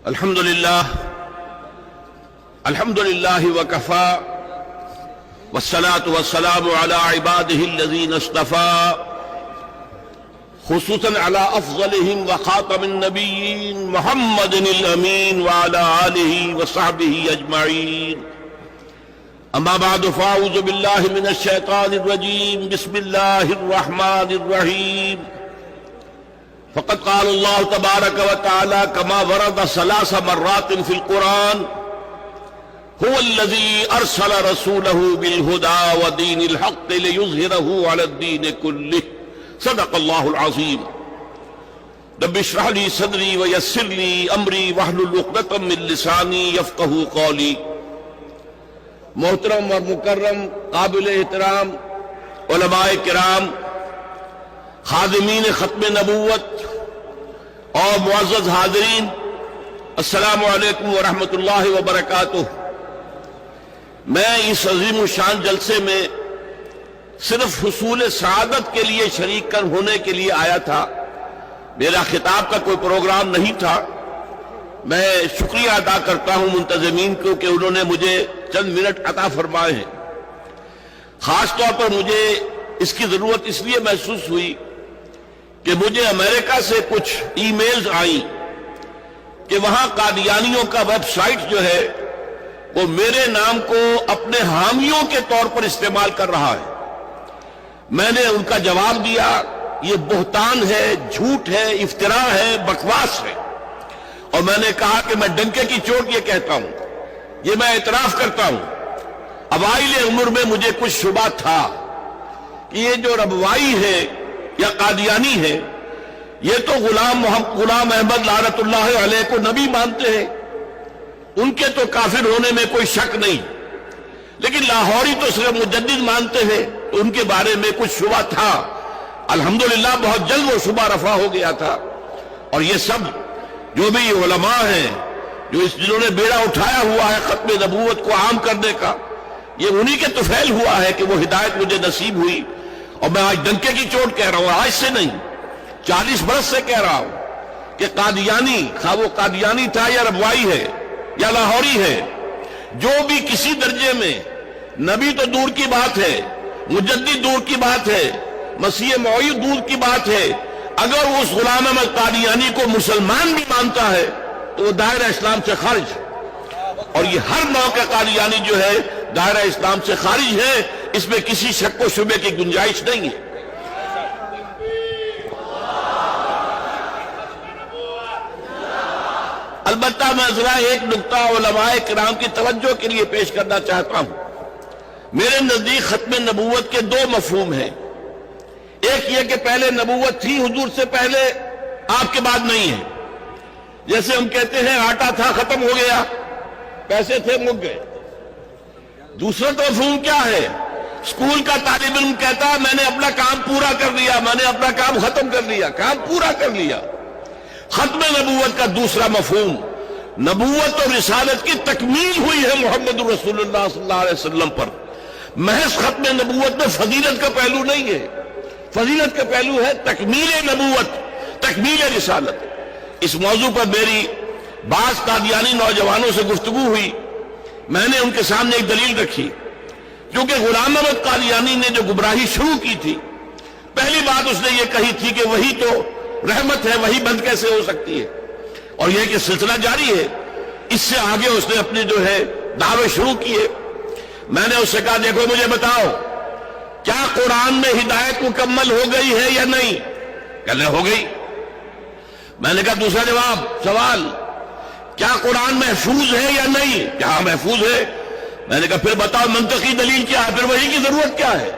الحمد لله وكفى والصلاة والسلام على عباده الذين اصطفى خصوصا على أفضلهم وخاتم النبيين محمد الأمين وعلى آله وصحبه أجمعين. أما بعد فأعوذ بالله من الشيطان الرجيم. بسم الله الرحمن الرحيم. فقد قال الله تبارك وتعالى كما ورد 3 مرات في القرآن: هو الذي أرسل رسوله بالهدى ودين الحق ليظهره على الدين كله. صدق الله العظيم. رب اشرح لي صدري ويسر لي أمري واحلل عقدة من لساني يفقهوا قولي. محترم اور مکرم قابل احترام علماء کرام، خادمین ختم نبوت اور معزز حاضرین، السلام علیکم ورحمۃ اللہ وبرکاتہ. میں اس عظیم الشان جلسے میں صرف حصول سعادت کے لیے شریک ہونے کے لیے آیا تھا. میرا خطاب کا کوئی پروگرام نہیں تھا. میں شکریہ ادا کرتا ہوں منتظمین کو کہ انہوں نے مجھے چند منٹ عطا فرمائے ہیں. خاص طور پر مجھے اس کی ضرورت اس لیے محسوس ہوئی کہ مجھے امریکہ سے کچھ ای میلز آئیں کہ وہاں قادیانیوں کا ویب سائٹ جو ہے وہ میرے نام کو اپنے حامیوں کے طور پر استعمال کر رہا ہے. میں نے ان کا جواب دیا یہ بہتان ہے، جھوٹ ہے، افتراء ہے، بکواس ہے. اور میں نے کہا کہ میں ڈنکے کی چوٹ یہ کہتا ہوں، یہ میں اعتراف کرتا ہوں، اوائل عمر میں مجھے کچھ شبہ تھا کہ یہ جو ربوائی ہے یا قادیانی ہے یہ تو غلام احمد لعنت اللہ علیہ کو نبی مانتے ہیں. ان کے تو کافر ہونے میں کوئی شک نہیں، لیکن لاہوری تو صرف مجدد مانتے ہیں، تو ان کے بارے میں کچھ شبہ تھا. الحمدللہ بہت جلد وہ شبہ رفع ہو گیا تھا. اور یہ سب جو بھی علماء ہیں جنہوں نے بیڑا اٹھایا ہوا ہے ختم نبوت کو عام کرنے کا، یہ انہی کے طفیل ہوا ہے کہ وہ ہدایت مجھے نصیب ہوئی. اور میں آج ڈنکے کی چوٹ کہہ رہا ہوں، آج سے نہیں 40 برس سے کہہ رہا ہوں کہ قادیانی، خواہ وہ قادیانی تھا یا ربوائی ہے یا لاہوری ہے، جو بھی کسی درجے میں، نبی تو دور کی بات ہے، مجدد دور کی بات ہے، مسیح موعود دور کی بات ہے، اگر اس غلام احمد قادیانی کو مسلمان بھی مانتا ہے تو وہ دائرہ اسلام سے خارج ہے. اور یہ ہر نوع کا قادیانی جو ہے دائرہ اسلام سے خارج ہے، اس میں کسی شک و شبے کی گنجائش نہیں ہے. البتہ میں ذرا ایک نقطہ علماء کرام کی توجہ کے لیے پیش کرنا چاہتا ہوں. میرے نزدیک ختم نبوت کے 2 مفہوم ہیں. ایک یہ کہ پہلے نبوت تھی حضور سے پہلے، آپ کے بعد نہیں ہے. جیسے ہم کہتے ہیں آٹا تھا ختم ہو گیا، پیسے تھے مک گئے. دوسرا تو مفہوم کیا ہے؟ اسکول کا طالب علم کہتا ہے میں نے اپنا کام پورا کر لیا، میں نے اپنا کام ختم کر لیا، کام پورا کر لیا. ختم نبوت کا دوسرا مفہوم، نبوت اور رسالت کی تکمیل ہوئی ہے محمد رسول اللہ صلی اللہ علیہ وسلم پر. محض ختم نبوت میں فضیلت کا پہلو نہیں ہے، فضیلت کا پہلو ہے تکمیل نبوت، تکمیل رسالت. اس موضوع پر میری بعض قادیانی نوجوانوں سے گفتگو ہوئی. میں نے ان کے سامنے ایک دلیل رکھی، کیونکہ غلام احمد قادیانی نے جو گمراہی شروع کی تھی، پہلی بات اس نے یہ کہی تھی کہ وہی تو رحمت ہے، وہی بند کیسے ہو سکتی ہے. اور یہ کہ سلسلہ جاری ہے. اس سے آگے اس نے اپنے جو ہے دعوے شروع کیے. میں نے اس سے کہا دیکھو مجھے بتاؤ کیا قرآن میں ہدایت مکمل ہو گئی ہے یا نہیں؟ کہنے ہو گئی. میں نے کہا دوسرا سوال کیا قرآن محفوظ ہے یا نہیں؟ کیا محفوظ ہے. میں نے کہا پھر بتاؤ منطقی دلیل کیا ہے، پھر وہی کی ضرورت کیا ہے؟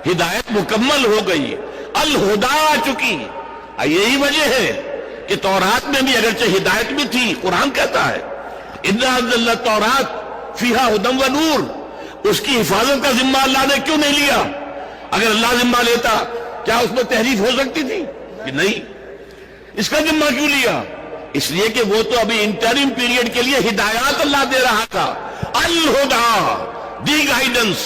ہدایت مکمل ہو گئی، الہدا آ چکی. یہی وجہ ہے کہ تورات میں بھی اگرچہ ہدایت بھی تھی، قرآن کہتا ہے اِنَّا أَنزَلْنَا التَّوْرَاةَ فِيهَا هُدًى وَنُورٌ. اس کی حفاظت کا ذمہ اللہ نے کیوں نہیں لیا؟ اگر اللہ ذمہ لیتا کیا اس میں تحریف ہو سکتی تھی؟ کہ نہیں. اس کا ذمہ کیوں لیا؟ اس لیے کہ وہ تو ابھی انٹرم پیریڈ کے لیے ہدایات اللہ دے رہا تھا. الہدا، the guidance,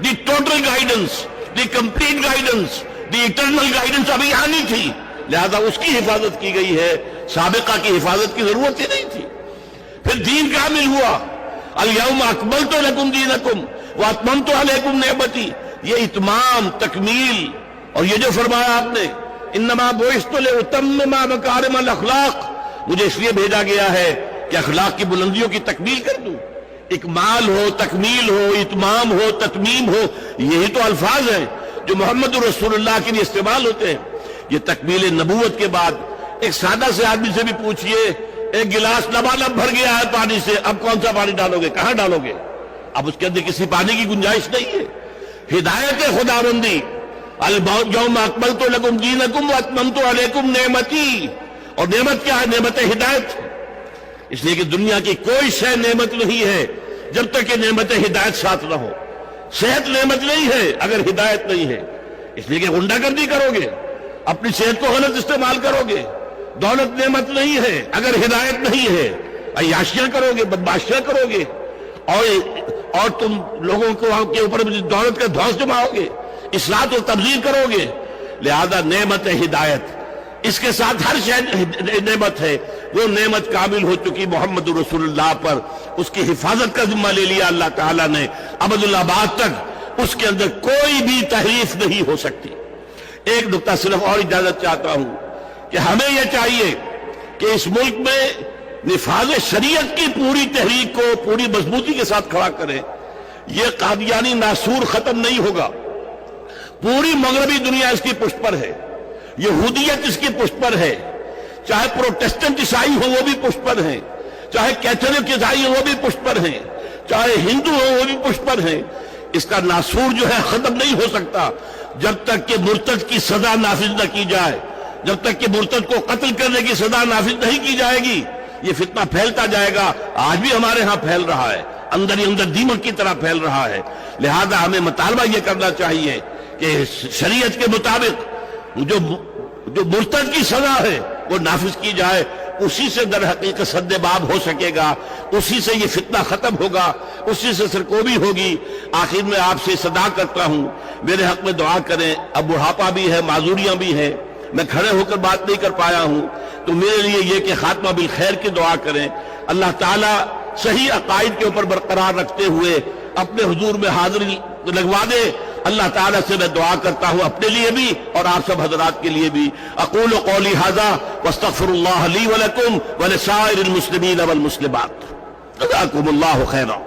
the total guidance, the complete guidance, the eternal guidance ابھی آنی تھی. لہذا اس کی حفاظت کی گئی ہے، سابقہ کی حفاظت کی ضرورت ہی نہیں تھی. پھر دین کامل ہوا، الیوم اکملت لکم دینکم واتممت علیکم نعمتی، یہ اتمام، تکمیل. اور یہ جو فرمایا آپ نے انما بعثت لاتمم مکارم الاخلاق، مجھے اس لیے بھیجا گیا ہے کہ اخلاق کی بلندیوں کی تکمیل کر دوں. اکمال ہو، تکمیل ہو، اتمام ہو، تتمیم ہو، یہی تو الفاظ ہیں جو محمد رسول اللہ کے لیے استعمال ہوتے ہیں. یہ تکمیل نبوت کے بعد ایک سادہ سے آدمی سے بھی پوچھئے، ایک گلاس لبالب بھر گیا ہے پانی سے، اب کون سا پانی ڈالو گے، کہاں ڈالو گے؟ اب اس کے اندر کسی پانی کی گنجائش نہیں ہے. ہدایت خداوندی، الیوم اکملت لکم دینکم واتممت علیکم نعمتی، اور نعمت کیا ہے؟ نعمت ہدایت. اس لیے کہ دنیا کی کوئی شے نعمت نہیں ہے جب تک کہ نعمت ہدایت ساتھ نہ ہو. صحت نعمت نہیں ہے اگر ہدایت نہیں ہے. اس لیے کہ غنڈہ گردی کرو گے، اپنی صحت کو غلط استعمال کرو گے. دولت نعمت نہیں ہے اگر ہدایت نہیں ہے. عیاشیاں کرو گے، بدماشیاں کرو گے، اور تم لوگوں کے اوپر دولت کا دھوس جماؤ گے، اصلاح و تبذیر کرو گے. لہذا نعمت ہدایت، اس کے ساتھ ہر شے نعمت ہے. وہ نعمت کامل ہو چکی محمد رسول اللہ پر، اس کی حفاظت کا ذمہ لے لیا اللہ تعالیٰ نے ابد الآباد تک. اس کے اندر کوئی بھی تحریف نہیں ہو سکتی. ایک نقطہ صرف اور اجازت چاہتا ہوں کہ ہمیں یہ چاہیے کہ اس ملک میں نفاذ شریعت کی پوری تحریک کو پوری مضبوطی کے ساتھ کھڑا کریں. یہ قادیانی ناسور ختم نہیں ہوگا. پوری مغربی دنیا اس کی پشت پر ہے، یہودیت اس کی پشت پر ہے، چاہے پروٹسٹنٹ عیسائی ہو وہ بھی پشت پر ہیں، چاہے کیتھولک عیسائی ہو وہ بھی پشت پر ہیں، چاہے ہندو ہو وہ بھی پشت پر ہیں. اس کا ناسور جو ہے ختم نہیں ہو سکتا جب تک کہ مرتد کی سزا نافذ نہ کی جائے، جب تک کہ مرتد کو قتل کرنے کی سزا نافذ نہیں کی جائے گی. یہ فتنہ پھیلتا جائے گا. آج بھی ہمارے ہاں پھیل رہا ہے، اندر ہی اندر دیمک کی طرح پھیل رہا ہے. لہذا ہمیں مطالبہ یہ کرنا چاہیے کہ شریعت کے مطابق جو مرتد کی سزا ہے وہ نافذ کی جائے. اسی سے در حقیقت سد باب ہو سکے گا، اسی سے یہ فتنہ ختم ہوگا، اسی سے سرکوبی ہوگی. آخر میں آپ سے صدا کرتا ہوں، میرے حق میں دعا کریں. اب بڑھاپا بھی ہے، معذوریاں بھی ہیں، میں کھڑے ہو کر بات نہیں کر پایا ہوں، تو میرے لیے یہ کہ خاتمہ بالخیر کی دعا کریں. اللہ تعالیٰ صحیح عقائد کے اوپر برقرار رکھتے ہوئے اپنے حضور میں حاضری لگوا دے. اللہ تعالیٰ سے میں دعا کرتا ہوں اپنے لیے بھی اور آپ سب حضرات کے لیے بھی. اقول قولی ھذا واستغفر اللہ لی ولکم ولسائر المسلمین والمسلمات. جزاکم اللہ خیرا.